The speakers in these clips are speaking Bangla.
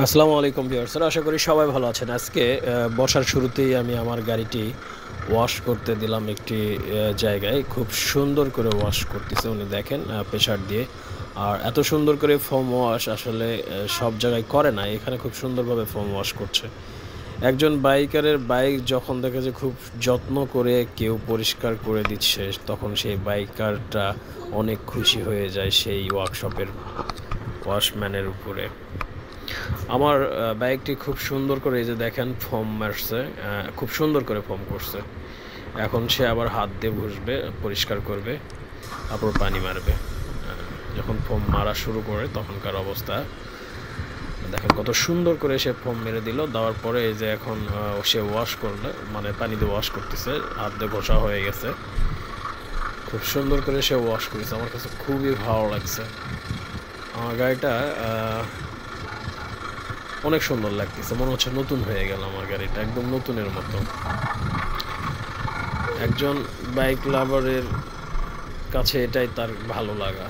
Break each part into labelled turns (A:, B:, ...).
A: আসসালামু আলাইকুম ভিউয়ার্সরা, আশা করি সবাই ভালো আছেন। আজকে বর্ষার শুরুতেই আমি আমার গাড়িটি ওয়াশ করতে দিলাম একটি জায়গায়। খুব সুন্দর করে ওয়াশ করতেছে উনি, দেখেন প্রেসার দিয়ে। আর এত সুন্দর করে ফোম ওয়াশ আসলে সব জায়গায় করে না, এখানে খুব সুন্দরভাবে ফোম ওয়াশ করছে। একজন বাইকারের বাইক যখন দেখে যে খুব যত্ন করে কেউ পরিষ্কার করে দিচ্ছে, তখন সেই বাইকারটা অনেক খুশি হয়ে যায় সেই ওয়ার্কশপের ওয়াশম্যানের উপরে। আমার বাইকটি খুব সুন্দর করে, এই যে দেখেন ফোম মারছে, খুব সুন্দর করে ফোম করছে। এখন সে আবার হাত দিয়ে ঘষবে, পরিষ্কার করবে, তারপর পানি মারবে। যখন ফোম মারা শুরু করে তখনকার অবস্থা দেখেন, কত সুন্দর করে সে ফোম মেরে দিল। দেওয়ার পরে এই যে এখন সে ওয়াশ করলে, মানে পানি দিয়ে ওয়াশ করতেছে, হাত দিয়ে ঘষা হয়ে গেছে। খুব সুন্দর করে সে ওয়াশ করেছে, আমার কাছে খুবই ভালো লাগছে। আমার গাড়িটা অনেক সুন্দর লাগতেছে, মনে হচ্ছে নতুন হয়ে গেল আমার গাড়িটা, একদম নতুনের মতো। একজন বাইক লাভারের কাছে এটাই তার ভালো লাগা,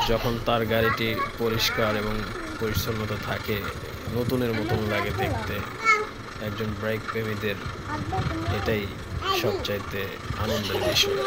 A: যখন তার গাড়িটি পরিষ্কার এবং পরিচ্ছন্নতা থাকে, নতুনের মতন লাগে দেখতে। একজন বাইক প্রেমীদের এটাই সবচাইতে আনন্দের বিষয়।